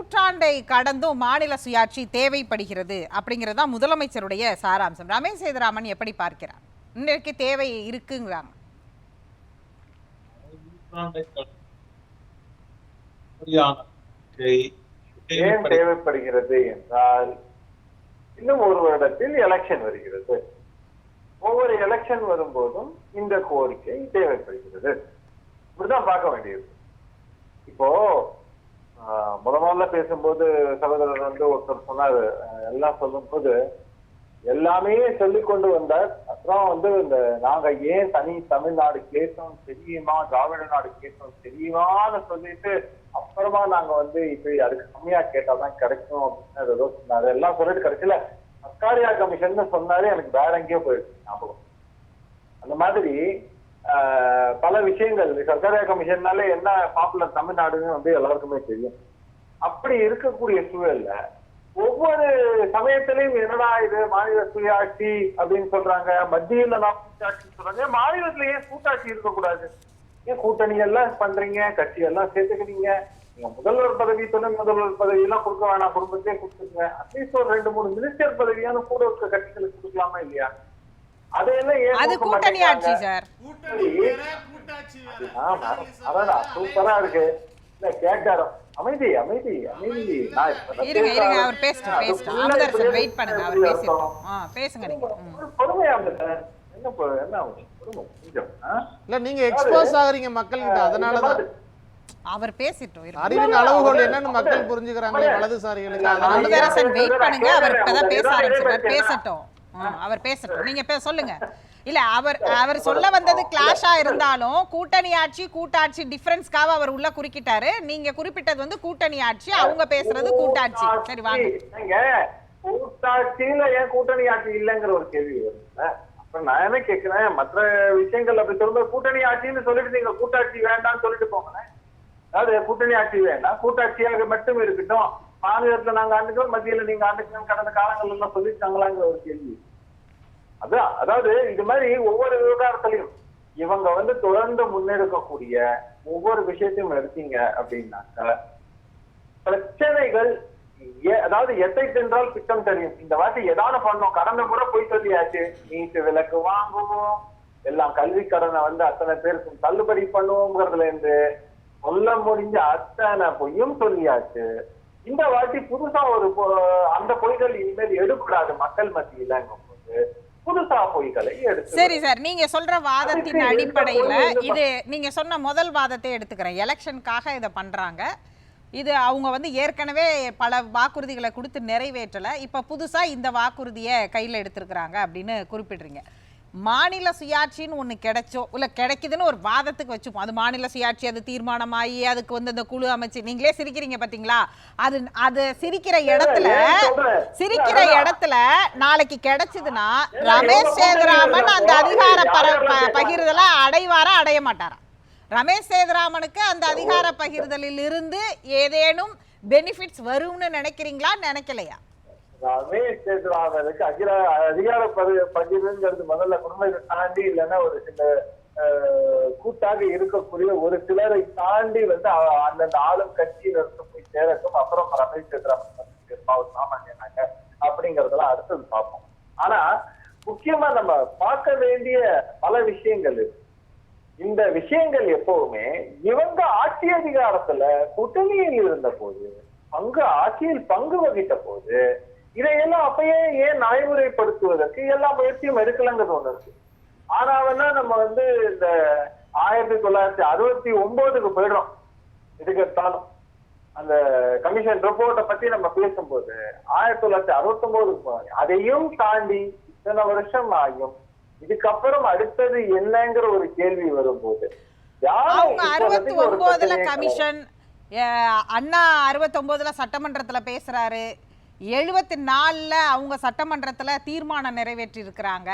நூற்றாண்டை கடந்தும் மாநில சுயாட்சி தேவைப்படுகிறது அப்படிங்கிறது தான் முதலமைச்சருடைய சாராம்சம். ரமேஷ் சேதுராமன் எப்படி பார்க்கிறார்? இன்றைக்கு தேவை இருக்குங்கிறாங்க. ஏன் தேவைப்படுகிறது என்றால், இன்னும் ஒரு வருடத்தில் எலெக்ஷன் வருகிறது. ஒவ்வொரு எலெக்ஷன் வரும்போதும் இந்த கோரிக்கை தேவைப்படுகிறது. இப்படிதான் பார்க்க வேண்டியது. இப்போ முதல்ல பேசும்போது சகோதரர் ஒருத்தர் சொன்னாரு, எல்லாம் சொல்லும் போது எல்லாமே சொல்லிக் கொண்டு வந்தார். அப்புறம் இந்த நாங்க ஏன் தனி தமிழ்நாடு கேட்டோம் தெரியுமா, திராவிட நாடு கேட்டோம் தெரியுமான்னு சொல்லிட்டு அப்புறமா நாங்க இப்ப அதுக்கு கம்மியா கேட்டாதான் கிடைக்கும் அப்படின்னு ஏதோ சொன்னாரு. எல்லாம் சொல்லிட்டு கடைசியில சர்க்காரியா கமிஷன் சொன்னாரு. எனக்கு வேற எங்கேயோ போயிடுச்சு ஞாபகம். அந்த மாதிரி பல விஷயங்கள் சர்க்காரியா கமிஷன்னாலே என்ன பாப்புலர் தமிழ்நாடுன்னு எல்லாருக்குமே தெரியும். அப்படி இருக்கக்கூடிய சூழல்ல ஒவ்வொரு சமயத்திலையும் என்னடா இது மாநில சுயாட்சி அப்படின்னு சொல்றாங்க, மத்தியில நான் கூட்டாட்சி சொல்றாங்க. மாநிலத்தில ஏன் கூட்டாட்சி இருக்கக்கூடாது? ஏன் கூட்டணி எல்லாம் பண்றீங்க, கட்சி எல்லாம் சேர்த்துக்கிறீங்க? நீங்க முதல்வர் பதவி, துணை முதல்வர் பதவி எல்லாம் கொடுக்க வேணாம், குடும்பத்தையே கொடுத்துருங்க. அட்லீஸ்ட் ஒரு 2-3 மினிஸ்டர் பதவியான கூட இருக்க கட்சிகளுக்கு கொடுக்கலாமா இல்லையா? அதையெல்லாம் ஏன் கூட்டணி ஆட்சி சார்? அதான் சூப்பரா இருக்கு. இல்ல கேட்டாரோ அமைதி அமைதி அமைதி. அவர் பேசட்டும். அமுதரசன் வெயிட் பண்ணுங்க, அவர் பேசட்டும். பேசுங்க நீங்க. பொறுமையா என்ன பொறுமை கொஞ்சம் இல்ல, நீங்க எக்ஸ்போஸ் ஆகுறீங்க மக்கள் கிட்ட. அதனாலதான் அவர் பேசட்டும். அறிவின் அளவுகோல் என்னன்னு மக்கள் புரிஞ்சுக்கிறாங்க வலதுசாரிகளுக்கு. அமுதரசன் வெயிட் பண்ணுங்க, அவர் இப்பதான் பேச ஆரம்பிச்சார். பேசட்டும், அவர் பேசட்டும். நீங்க சொல்லுங்க. இல்ல, அவர் சொல்ல வந்தது கிளாஷா இருந்தாலும் கூட்டணி ஆட்சி கூட்டாட்சி டிஃபரன்ஸ்க்காக அவர் உள்ள குறுக்கிட்டாரு. நீங்க குறிப்பிட்டது கூட்டணி ஆட்சி, அவங்க பேசுறது கூட்டாட்சி. சரி வாங்க. கூட்டாட்சியில ஏன் கூட்டணி ஆட்சி இல்லைங்கிற ஒரு கேள்வி வருது. அப்ப நான் என்ன கேட்கிறேன், மற்ற விஷயங்கள் அப்படி சொல்லும்போது கூட்டணி ஆட்சின்னு சொல்லிட்டு நீங்க கூட்டாட்சி வேண்டாம்னு சொல்லிட்டு போங்க. அதாவது கூட்டணி ஆட்சி வேண்டாம், கூட்டாட்சியாக மட்டும் இருக்கட்டும், மாநிலத்துல நாங்க ஆண்டுக்கிறோம், மத்தியில நீங்க ஆண்டுக்கிறோம் கடந்த காலங்கள் எல்லாம் சொல்லிட்டாங்களாங்கிற ஒரு கேள்வி. அதாவது இது மாதிரி ஒவ்வொரு விவகாரத்திலையும் இவங்க தொடர்ந்து முன்னெடுக்கக்கூடிய ஒவ்வொரு விஷயத்தையும் எடுத்தீங்க அப்படின்னாக்க பிரச்சனைகள், அதாவது எத்தை தின்றால் பித்தம் தெரியும். இந்த வாட்டி ஏதாவது பண்ணோம், கடந்த முறை போய் சொல்லியாச்சு, நீட்டு விலக்கு வாங்குவோம், எல்லாம் கல்வி கடனை அத்தனை பேருக்கும் தள்ளுபடி பண்ணுவோங்கிறதுல இருந்து சொல்ல முடிஞ்ச அத்தனை பொய்யும் சொல்லியாச்சு. இந்த வாட்டி புதுசா ஒரு அந்த பொய்கள் இனிமேல் எடுக்கூடாது மக்கள் மத்தியிலங்கும் போது புதுசா பொய்களை எடுத்து. சரி சார், நீங்க சொல்ற வாதத்தின் அடிப்படையில இது நீங்க சொன்ன முதல் வாதத்தை எடுத்துக்கிறேன். எலெக்ஷனுக்காக இதை பண்றாங்க. இது அவங்க ஏற்கனவே பல வாக்குறுதிகளை கொடுத்து நிறைவேற்றல, இப்ப புதுசா இந்த வாக்குறுதியை கையில எடுத்திருக்கிறாங்க அப்படின்னு குறிப்பிடுறீங்க. மாநில சுயாட்சின்னு ஒண்ணு கிடைச்சோ இல்ல கிடைக்குதுன்னு ஒரு வாதத்துக்கு வச்சுப்போம். அது மாநில சுயாட்சி, அது தீர்மானமாயி அதுக்கு இந்த குழு அமைச்சு, நீங்களே சிரிக்கிறீங்க பாத்தீங்களா? அது சிரிக்கிற இடத்துல நாளைக்கு கிடைச்சதுன்னா ரமேஷ் சேதுராமன் அந்த அதிகார பகிர்தல அடைவாரா அடைய மாட்டாரா? ரமேஷ் சேதுராமனுக்கு அந்த அதிகார பகிர்தலில் இருந்து ஏதேனும் பெனிஃபிட்ஸ் வரும்னு நினைக்கிறீங்களா, நினைக்கலையா? ரமேஷ் சேதுராமனுக்கு அதிகார பகிர்வுங்கிறது முதல்ல குடும்பத்தை தாண்டி இல்லைன்னா ஒரு சில கூட்டாக இருக்கக்கூடிய ஒரு சிலரை தாண்டி அந்தந்த ஆளும் கட்சியினருக்கு போய் சேரட்டும். அப்புறம் ரமேஷ் சேதுராமன் சாமானியனாங்க அப்படிங்கறதெல்லாம் அடுத்தது பார்ப்போம். ஆனா முக்கியமா நம்ம பார்க்க வேண்டிய பல விஷயங்கள் இருக்கு. இந்த விஷயங்கள் எப்பவுமே இவங்க ஆட்சி அதிகாரத்துல கூட்டணியில் இருந்த போது, ஆட்சியில் பங்கு வகித்த போது இதையெல்லாம் அப்பயே ஏன் நடைமுறைப்படுத்துவதற்கு எல்லா முயற்சியும் எடுக்கலங்கிறது ஒண்ணு இருக்கு. ஆனா நம்ம இந்த 1969க்கு போயிடுறோம். இதுக்கு எடுத்தாலும் அந்த கமிஷன் ரிப்போர்ட்டை பத்தி நம்ம பேசும்போது 1969க்கு போறாங்க. அதையும் தாண்டி இத்தனை வருஷம் ஆகும். இதுக்கப்புறம் அடுத்தது என்னங்கிற ஒரு கேள்வி வரும்போது 69ல கமிஷன், அண்ணா 69ல சட்டமன்றத்துல பேசுறாரு, 74ல அவங்க சட்டமன்றத்துல தீர்மானம் நிறைவேற்றி இருக்கிறாங்க.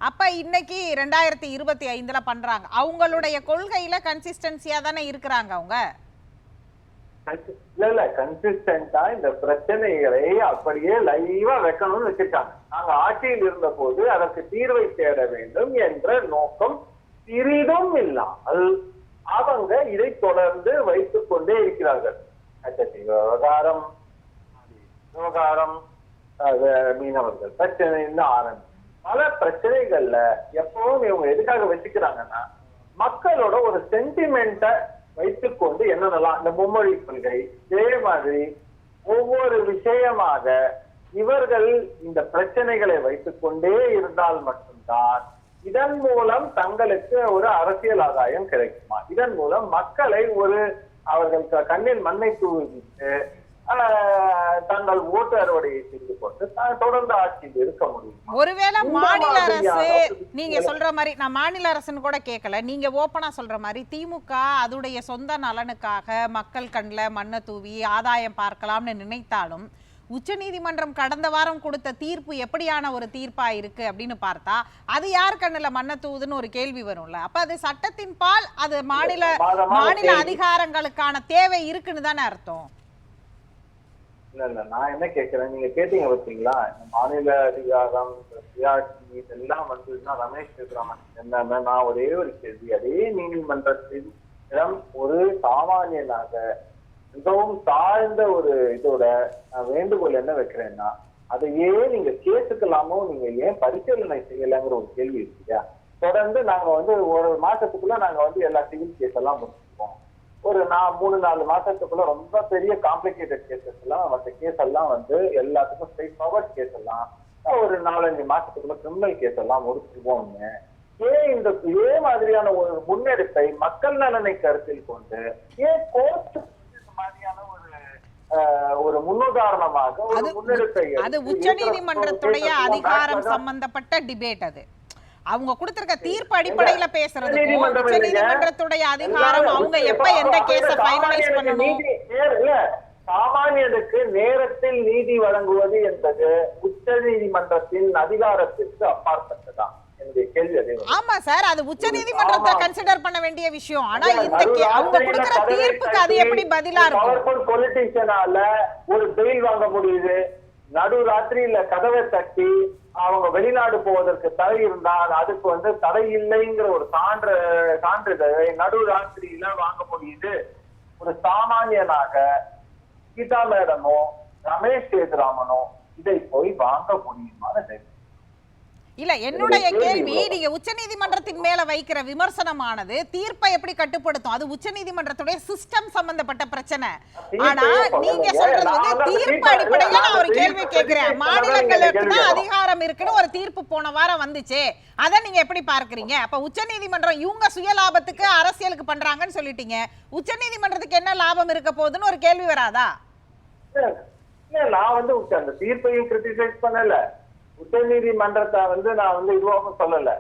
அப்ப இன்னைக்கு 2025ல பண்றாங்க. அவங்களுடைய கொள்கையில கன்சிஸ்டன்சியா தானே இருக்கிறாங்க அவங்க. இல்ல கன்சிஸ்டன்டா இந்த பிரச்சனைகளை அப்படியே லைவா வைக்கணும்னு வச்சிருக்காங்க. நாங்க ஆட்சியில் இருந்த போது அதற்கு தீர்வை தேட வேண்டும் என்ற நோக்கம் சிறிதும் இல்லாமல் அவங்க இதை தொடர்ந்து வைத்துக் கொண்டே இருக்கிறார்கள். விவகாரம், விவகாரம், மீனவர்கள் பிரச்சனைன்னு ஆரம்பிச்சு பல பிரச்சனைகள்ல எப்பவும் இவங்க எதுக்காக வச்சுக்கிறாங்கன்னா மக்களோட ஒரு சென்டிமெண்ட்டை வைத்துக்கொண்டு என்னென்னலாம் இந்த மும்மொழி கொள்கை இதே மாதிரி ஒவ்வொரு விஷயமாக இவர்கள் இந்த பிரச்சனைகளை வைத்துக் கொண்டே இருந்தால் மட்டும்தான் இதன் மூலம் தங்களுக்கு ஒரு அரசியல் ஆதாயம் கிடைக்குமா, இதன் மூலம் மக்களை ஒரு அவர்கள் கண்ணில் மண்ணை தூவிட்டு தங்கள் ஓட்டு அறுவடையை செய்து கொண்டு தொடர்ந்து ஆட்சியில் இருக்க முடியும். ஒருவேளை மாநில அரசு நீங்க சொல்ற மாதிரி, நான் மாநில அரசுன்னு கூட கேட்கல, நீங்க ஓப்பனா சொல்ற மாதிரி திமுக அதுடைய சொந்த நலனுக்காக மக்கள் கண்ணில் மண்ணை தூவி ஆதாயம் பார்க்கலாம்னு நினைத்தாலும் உச்சநீதிமன்றம் கடந்த வாரம் கொடுத்த தீர்ப்பு எப்படியான ஒரு தீர்ப்பா இருக்கு அப்படின்னு பார்த்தா அது யார் கண்ணுல மண்ணை தூவுதுன்னு ஒரு கேள்வி வரும்ல. அப்ப அது சட்டத்தின் பால் அது மாநில அதிகாரங்களுக்கான தேவை இருக்குன்னு தானே அர்த்தம். இல்ல நான் என்ன கேட்கிறேன், நீங்க கேட்டீங்க பார்த்தீங்களா, மாநில அதிகாரம் சுயாட்சி இதெல்லாம் வந்ததுன்னா ரமேஷ் சேதுராமன் என்னன்னா, நான் ஒரே ஒரு கேள்வி, அதே நீதிமன்றத்தில் ஒரு சாமானியனாக மிகவும் தாழ்ந்த ஒரு இதோட வேண்டுகோள் என்ன வைக்கிறேன்னா, அதையே நீங்க கேட்டுக்கலாமோ, நீங்க ஏன் பரிசீலனை செய்யலைங்கிற ஒரு கேள்வி இருக்கு இல்லையா. தொடர்ந்து நாங்க ஒரு மாசத்துக்குள்ள நாங்க எல்லா சிவில் கேஸ் எல்லாம் முடிச்சிருக்கோம். ஒரு 3-4 மாசத்துக்குள்ள ரொம்ப பெரிய காம்ப்ளிகேட்டட் கேசஸ் எல்லாம் மற்ற கேஸ் எல்லாம் எல்லாத்துக்கும் ஸ்ட்ரைட் ஃபார்வர்ட் கேஸ் எல்லாம் ஒரு 4-5 மாசத்துக்குள்ள கிரிமினல் கேஸ் எல்லாம் முடிச்சிருவோம்னு ஏன் இதே மாதிரியான ஒரு முன்னெடுப்பை மக்கள் நலனை கருத்தில் கொண்டு ஏன் கோர்ட் மாதிரியான ஒரு முன்னுதாரணமாக ஒரு முன்னெடுப்பை அது உச்சநீதிமன்றத்துடைய அதிகாரம் சம்பந்தப்பட்ட டிபேட். அது அவங்க கொடுத்திருக்க தீர்ப்பு அடிப்படையில பேசுறது உச்சநீதிமன்றத்துடைய அதிகாரம், அவங்க எப்ப எந்த கேஸ ஃபைனலைஸ் பண்ணணும். சாமானியனுக்கு நேரத்தில் நீதி வழங்குவது என்பது உச்சநீதிமன்றத்தின் அதிகாரத்திற்கு அப்பாற்பட்டதான். ஆமா சார், அது உச்சநீதிமன்றத்தை கன்சிடர் பண்ண வேண்டிய விஷயம். ஆனா இந்த அவங்க கொடுக்கிற தீர்ப்புக்கு அது எப்படி பதிலா இருக்கும்? பொலிட்டிஷியனால ஒரு பெயில் வாங்க முடியுது, நடு ராத்திரியில கதவை தட்டி அவங்க வெளிநாடு போவதற்கு தடை இருந்தால் அதுக்கு தடை இல்லைங்கிற ஒரு சான்றிதழை நடு ராத்திரியில வாங்க முடியுது. ஒரு சாமானியனாக கீதா மேடமோ ரமேஷ் சேதுராமனோ இதை போய் வாங்க முடியுமான்னு இல்ல. என்னுடைய கேள்வி, நீங்க உச்சநீதிமன்றத்தின் மேல வைக்கிற விமர்சனமானது தீர்ப்பை எப்படி கட்டுப்படுத்தும்? அது உச்சநீதிமன்றத்துடைய சிஸ்டம் சம்பந்தப்பட்ட பிரச்சனை. ஆனா நீங்க சொல்றது தீர்ப்பு அடிப்படையில நான் ஒரு கேள்வி கேட்கிறேன். மாநிலங்களுக்கு தான் அதிகாரம் இருக்குன்னு ஒரு தீர்ப்பு போன வாரம் வந்துச்சு, அதை நீங்க எப்படி பார்க்கறீங்க? அப்ப உச்சநீதிமன்றம் இவங்க சுயலாபத்துக்கு அரசியலுக்கு பண்றாங்கன்னு சொல்லிட்டீங்க, உச்சநீதிமன்றத்துக்கு என்ன லாபம் இருக்க போகுதுன்னு ஒரு கேள்வி வராதா? நான் அந்த தீர்ப்பையும் கிரிட்டிசைஸ் பண்ணல, உச்ச நீதிமன்றத்தை நான் இதுவாக சொல்லல.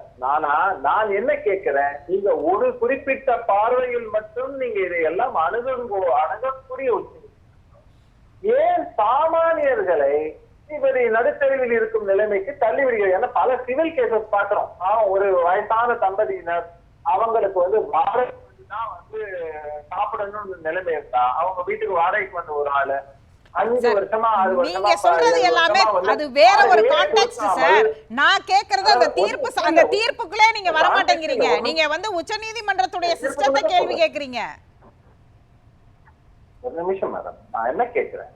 நான் என்ன கேட்கிறேன், நீங்க ஒரு குறிப்பிட்ட பார்வையில் மட்டும் நீங்க இதையெல்லாம் அணுகக்கூடிய ஏன் சாமானியர்களை இப்படி நடுத்தருவில் இருக்கும் நிலைமைக்கு தள்ளிவிடுகிறது? ஏன்னா பல சிவில் கேசஸ் பாக்குறோம். ஒரு வயசான தம்பதியினர் அவங்களுக்கு வாடகைக்கு தான் சாப்பிடணும்னு நிலைமை இருக்கா, அவங்க வீட்டுக்கு வாடகைக்கு ஒரு ஆளு 5 வருஷமா 6 வருஷமா நீங்க சொல்றது எல்லாமே அது வேற ஒரு கான்டெக்ஸ்ட் சார். நான் கேக்குறது அந்த தீர்ப்புக்குள்ளே நீங்க வர மாட்டேங்கிறீங்க. நீங்க உச்சநீதிமன்றத்துடைய சிஸ்டத்தை கேள்வி கேக்குறீங்க. ஒரு நிமிஷம் மேடம், நான் என்ன கேக்குறேன்,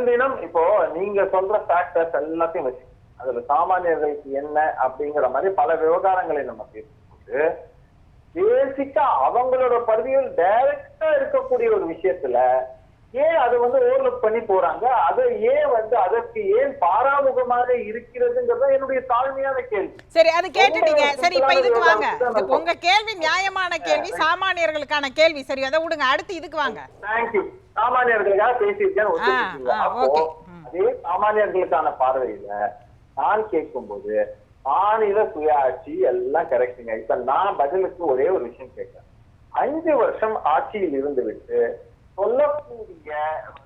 தினம் இப்போ நீங்க சொல்ற ஃபேக்டர்ஸ் எல்லாத்தையும் வச்சு அதுல சாமானியர்களுக்கு என்ன அப்படிங்கிற மாதிரி பல விவகாரங்களை நம்ம பேசும்போது பேசிக்கா அவங்களோட பதவியில் டைரக்டா இருக்கக்கூடிய ஒரு விஷயத்துல ஏன் அது ஓவர்லுக் பண்ணி போறாங்க? அதை ஏன் அதற்கு ஏன் பாராமுகமாக இருக்கிறதுங்கிறத என்னுடைய தாழ்மையான கேள்வி. சரி, அது கேட்டுட்டீங்க. சரி, இப்ப இதுக்கு வாங்க. உங்க கேள்வி நியாயமான கேள்வி, சாமானியர்களுக்கான கேள்வி. சரி, அதை விடுங்க, அடுத்து இதுக்கு வாங்க. தேங்க்யூ. சாமானியர்களுக்காக பேசியிருக்கேன். அதே சாமானியர்களுக்கான பார்வையில நான் கேட்கும்போது மாநில சுயாட்சி எல்லாம் கரெக்டுங்க. இப்ப நான் பதிலுக்கு ஒரே ஒரு விஷயம் கேட்கிறேன். 5 வருஷம் ஆட்சியில் இருந்து விட்டு சொல்லக்கூடிய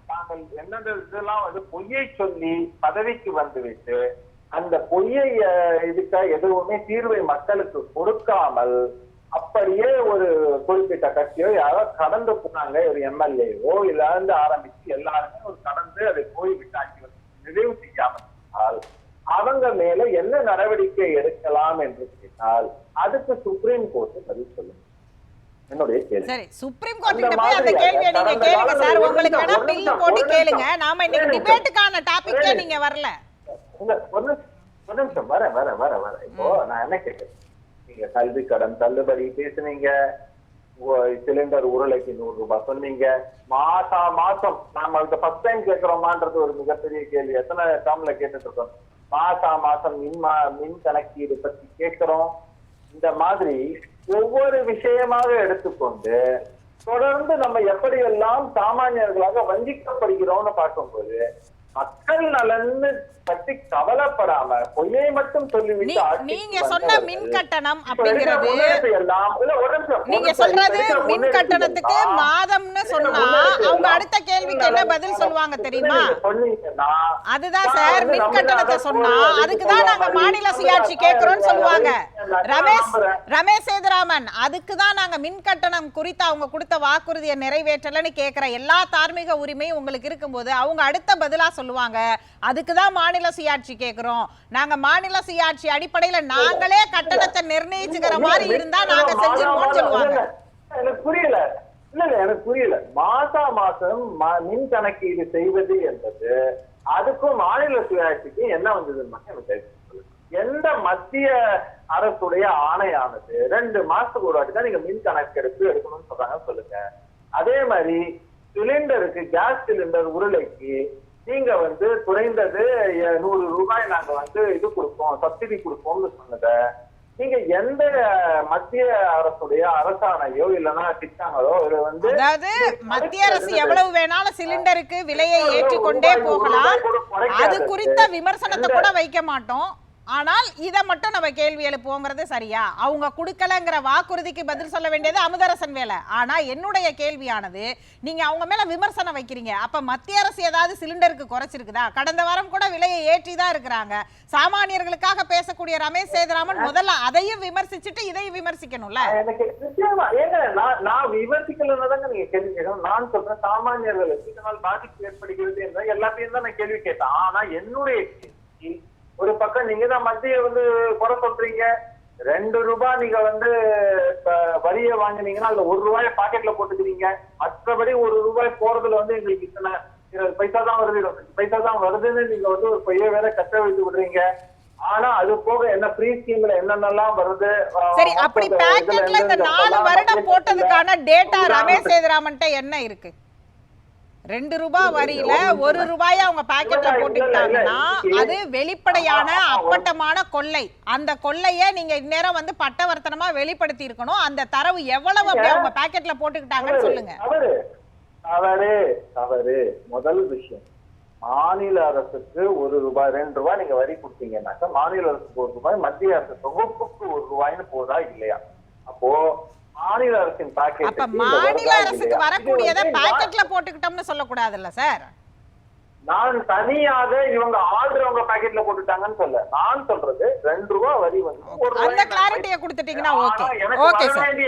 தாங்கள் என்னென்ன இதெல்லாம் பொய்யை சொல்லி பதவிக்கு வந்துவிட்டு அந்த பொய்யை எதுவுமே தீர்வை மக்களுக்கு கொடுக்காமல் அப்படியே ஒரு குறிப்பிட்ட கட்சியோ யாரோ கடந்து போனாங்க, ஒரு எம்எல்ஏவோ இல்ல ஆரம்பிச்சு எல்லாருமே ஒரு கடந்து அதை போய் விட்டாக்கி நிறைவு செய்யாமல் அவங்க மேல என்ன நடவடிக்கை எடுக்கலாம் என்று கேட்டால் அதுக்கு சுப்ரீம் கோர்ட் பதில் சொல்லுங்க. என்னுடைய கேள்வி. சரி, சுப்ரீம் கோர்ட் கிட்ட போய் அந்த கேள்வியை நீங்க கேளுங்க சார். உங்களுக்கு வேணா பில் போட்டு கேளுங்க. நாம இன்னைக்கு டிபேட்டுக்கான டாபிக்கே நீங்க வரல. இல்ல, ஒரு நிமிஷம் வர இப்போ நான் என்ன கேட்கிறேன், நீங்க கல்வி கடன் தள்ளுபடி பேசுனீங்க, சிலிண்டர் உருளைக்கு 100 ரூபாய் சொன்னீங்க, மாசம் நாம ஃபர்ஸ்ட் டைம் கேட்கிறோமான்றது ஒரு மிகப்பெரிய கேள்வி. எத்தனை டேர்ம்ல கேட்டுட்டு இருக்கோம். மாசம் மின் கணக்கீடு பத்தி கேட்கிறோம். இந்த மாதிரி ஒவ்வொரு விஷயமாக எடுத்துக்கொண்டு தொடர்ந்து நம்ம எப்படியெல்லாம் சாமானியர்களாக வஞ்சிக்கப்படுகிறோம்னு பார்க்கும்போது மக்கள் நலன்னு பற்றி கவலைப்படாம பொய்யை மட்டும் சொல்லிவிட்டு நீங்க சொன்ன மின் கட்டணம் அப்படிங்கிறது நீங்க சொல்றது மின் கட்டணத்துக்கு மாதம்னு சொன்னா அவங்க அடுத்த கேள்விக்கு என்ன பதில் சொல்லுவாங்க தெரியுமா? அதுதான் சார், மின் கட்டணத்தை சொன்னா அதுக்குதான் நாங்க மாநில சுயாட்சி கேட்கிறோம்னு சொல்லுவாங்க. ரமேஷ் சேதுராமன், அதுக்குதான் நாங்க மின் கட்டணம் குறித்து அவங்க கொடுத்த வாக்குறுதியை நிறைவேற்றலன்னு கேட்கிற எல்லா தார்மீக உரிமையும் உங்களுக்கு இருக்கும்போது அவங்க அடுத்த பதிலா சொல்லுவாங்க அதுக்குதான் மாநில சுயாட்சி கேக்குறோம். நாங்க மாநில சுயாட்சி அடிப்படையில நாங்களே கட்டணத்தை நிர்ணயிச்சுக்கிற மாதிரி இருந்தா நாங்க செஞ்சிருவோம்னு சொல்லுவாங்க. எனக்கு புரியல. எனக்கு புரியல. மாசம் மின் கணக்கீடு செய்வது என்பது அதுக்கும் மாநில சுயாட்சிக்கும் என்ன வந்ததுன்னு எனக்கு எந்த மத்திய அரசுடைய ஆணையானது 2 மாசத்துக்கு ஒரு வாட்டி தான் நீங்க மின் கணக்கெடுப்பு எடுக்கணும்னு சொல்றாங்க சொல்லுங்க. அதே மாதிரி சிலிண்டருக்கு, கேஸ் சிலிண்டர் உருளைக்கு நீங்க குறைந்தது 100 ரூபாய் நாங்க இது கொடுப்போம், சப்சிடி கொடுப்போம்னு சொன்னத நீங்க எந்த மத்திய அரசுடைய அரசாணையோ இல்லைன்னா திட்டங்களோ அதாவது மத்திய அரசு எவ்வளவு வேணாலும் சிலிண்டருக்கு விலையை ஏற்றிக்கொண்டே போகலாம், அது குறித்த விமர்சனத்தை கூட வைக்க மாட்டோம். ஆனால் இதை மட்டும் நம்ம கேள்வி எழுப்புவோங்கிறது சரியா? அவங்க கொடுக்கலங்கிற வாக்குறுதிக்கு பதில் சொல்ல வேண்டியது அமுதரசன் வேலை. ஆனா என்னுடைய கேள்வியானது, நீங்க அவங்க மேல விமர்சனம் வைக்கிறீங்க, அப்ப மத்திய அரசு ஏதாவது சிலிண்டருக்கு குறைச்சிருக்குதா? கடந்த வாரம் கூட விலையை ஏற்றி தான் இருக்கிறாங்க. சாமானியர்களுக்காக பேசக்கூடிய ரமேஷ் சேதுராமன் முதல்ல அதையும் விமர்சிச்சுட்டு இதையும் விமர்சிக்கணும்ல. எனக்கு நான் விமர்சிக்கலன்னு நீங்க கேள்வி கேட்கணும். நான் சொல்றேன், சாமானியர்களுக்கு இதனால் பாதிப்பு ஏற்படுகிறது என்ற எல்லாத்தையும் தான் நான் கேள்வி கேட்டேன். ஆனா என்னுடைய கேள்வி, ஒரு பக்கம் நீங்க தான் மத்திய குறை சொல்றீங்க, 2 ரூபாய் நீங்க வரியை வாங்கினீங்கன்னா அதுல 1 ரூபாய பாக்கெட்ல போட்டுக்கிறீங்க, மற்றபடி 1 ரூபாய் போறதுல எங்களுக்கு இத்தனை 20 பைசா தான் வருது, 25 பைசா தான் வருதுன்னு நீங்க ஒரு பொய்ய வேற கட்ட வைத்து விடுறீங்க. ஆனா அது போக என்ன ஃப்ரீ ஸ்கீம்ல என்னென்னலாம் வருது. சரி, அப்படி பாக்கெட்ல இந்த 4 வருடம் போட்டதுக்கான டேட்டா ரமேஷ் சேதுராமன்ட்ட என்ன இருக்கு? 2 ரூபாய் வரியில 1 ரூபாயை அவங்க பாக்கெட்ல போட்டுக்கிட்டாங்கன்னா அது வெளிப்படையான அப்பட்டமான கொள்ளை. அந்த கொள்ளைய நீங்க இந்நேரம் பட்டவர்த்தனமா வெளிப்படுத்தி இருக்கணும். அந்த தரவு எவ்வளவு அப்படி அவங்க பாக்கெட்ல போட்டுக்கிட்டாங்கன்னு சொல்லுங்க. தவறு. முதல் விஷயம், மாநில அரசுக்கு 1 ரூபாய் 2 ரூபாய் நீங்க வரி கொடுத்தீங்கன்னாக்கா மாநில அரசுக்கு 1 ரூபாய், மத்திய அரசு தொகுப்புக்கு 1 ரூபாய்னு போதா இல்லையா? அப்போ மாநில அரசின் பாக்கெட், அப்ப மாநில அரசுக்கு வரக்கூடியதை பாக்கெட்ல போட்டுக்கிட்டோம்னு சொல்லக்கூடாதுல்ல சார்? நான் தனியாக இவங்க ஆள்றவங்க பாக்கெட்ல போட்டுட்டாங்கன்னு சொல்ல, நான் சொல்றது 2 ரூபாய் வரி அந்த கிளாரிட்டியை கொடுத்துட்டீங்கன்னா ஓகே. ஓகே சார்,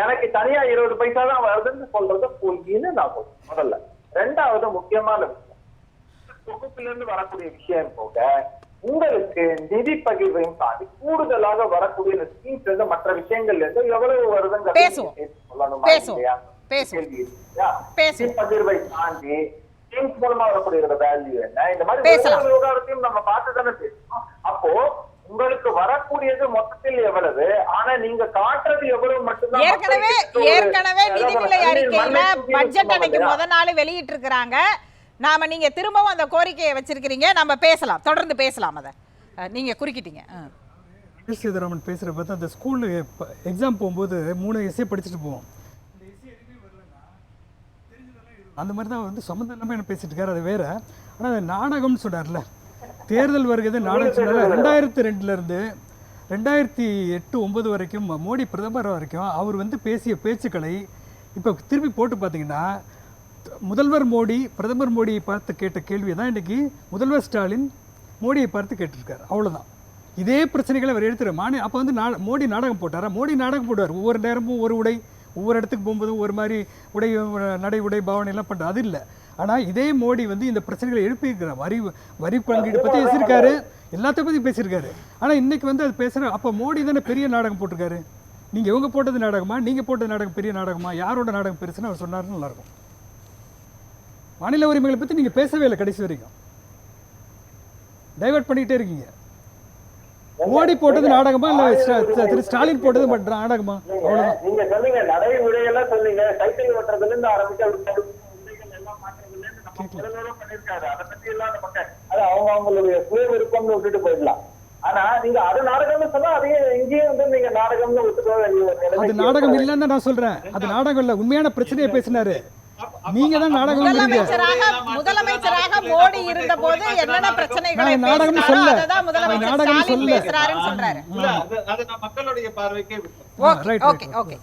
எனக்கு தனியா 20 பைசா தான் வருதுன்னு சொல்றது பொய்ன்னு நான் சொல்றேன் முதல்ல. 2வது முக்கியமான விஷயம், தொகுப்புல இருந்து வரக்கூடிய விஷயம் போக உங்களுக்கு நிதி பகிர்வையும் தாண்டி கூடுதலாக வரக்கூடிய ஸ்கீம்ஸ் மற்ற விஷயங்கள்ல இருந்து எவ்வளவு வருதுன்னு பகிர்வை தாண்டி ஸ்கீம்ஸ் மூலமா வரக்கூடிய வேல்யூ என்ன, இந்த மாதிரி விவகாரத்தையும் நம்ம பார்த்து தானே பேசணும். அப்போ உங்களுக்கு வரக்கூடியது மொத்தத்தில் எவ்வளவு, ஆனா நீங்க காட்டுறது எவ்வளவு மட்டும்தான். ஏற்கனவே நிதிநிலை அறிக்கையில பட்ஜெட் அன்னைக்கு முத நாள் வெளியிட்டு இருக்கிறாங்க. நாம நீங்க திரும்பவும் அந்த கோரிக்கையை வச்சிருக்கீங்க, நம்ம பேசலாம், தொடர்ந்து பேசலாம். அதை நீங்க குறுக்கிட்டீங்க. சேதுராமன் பேசுகிற பார்த்தா அந்த ஸ்கூலு எக்ஸாம் போகும்போது 3 எஸ்ஏ படிச்சுட்டு போவோம். அந்த மாதிரி தான் சம்மந்தம் இல்லாமல் என்ன பேசிட்டு இருக்காரு, அது வேற. ஆனால் நாடகம்னு சொன்னார்ல, தேர்தல் வருகிறது நாடகம் சொன்னால 2002 2008-09 வரைக்கும் மோடி பிரதமர் வரைக்கும் அவர் பேசிய பேச்சுக்களை இப்போ திருப்பி போட்டு பார்த்தீங்கன்னா, முதல்வர் மோடி பிரதமர் மோடியை பார்த்து கேட்ட கேள்வியை தான் இன்றைக்கி முதல்வர் ஸ்டாலின் மோடியை பார்த்து கேட்டிருக்காரு. அவ்வளோதான். இதே பிரச்சனைகளை அவர் எடுத்துகிற அப்போ மோடி நாடகம் போட்டாரா? மோடி நாடகம் போடுவார். ஒவ்வொரு நேரமும் ஒரு உடை, ஒவ்வொரு இடத்துக்கு போகும்போது ஒரு மாதிரி உடை, நடை உடை பாவனைலாம் பண்ணுறது அது இல்லை. ஆனால் இதே மோடி இந்த பிரச்சனைகளை எழுப்பியிருக்கிறார். வரி பங்கீடு பற்றி பேசியிருக்காரு, எல்லாத்தையும் பற்றி பேசியிருக்காரு. ஆனால் இன்றைக்கி அது பேசுகிற அப்போ மோடி தானே பெரிய நாடகம் போட்டிருக்காரு. நீங்கள் இவங்க போட்டது நாடகமா நீங்கள் போட்டது நாடகம் பெரிய நாடகமா, யாரோட நாடகம் பெருசுன்னு அவர் சொன்னாருன்னு நல்லாயிருக்கும். மாநில உரிமைகளை பற்றி நீங்கள் பேசவே இல்லை கடைசி வரைக்கும், டைவர்ட் பண்ணிக்கிட்டே இருக்கீங்க. மோடி போட்டது நாடகமா இல்லை திரு ஸ்டாலின் போட்டது நாடகமா? அவ்வளோதான். நீங்க சொன்னீங்க நடைமுறையெல்லாம் சொன்னீங்க, சைக்கிள் ஓட்டுறதுல இருந்து ஆரம்பிச்சு எல்லாம் மாற்றங்கள்ல இருந்து நம்ம முதல்வரா பண்ணிருக்காரு. அதை பத்தி எல்லாம் நமக்கு அது அவங்களுடைய சுய விருப்பம்னு விட்டுட்டு போயிடலாம். ஆனா நீங்க அது நாடகம்னு சொன்னா அதையே இங்கேயே வந்து நீங்க நாடகம்னு விட்டுக்க வேண்டிய அது நாடகம் இல்லைன்னு நான் சொல்றேன். அது நாடகம் இல்லை, உண்மையான பிரச்சனையை பேசினாரு. நீங்க தான் நாடகம் முதலமைச்சராக மோடி இருந்த போது என்னென்ன பிரச்சனைகளை நாடகம் பேசினாரோ சொல்ல அததான் முதலமைச்சர் நாடகம் ஸ்டாலின் சொல்ல பேசுறாருன்னு சொல்றாரு. இல்ல அது மக்களுடைய பார்வைக்கே ஓகே ஓகே ஓகே.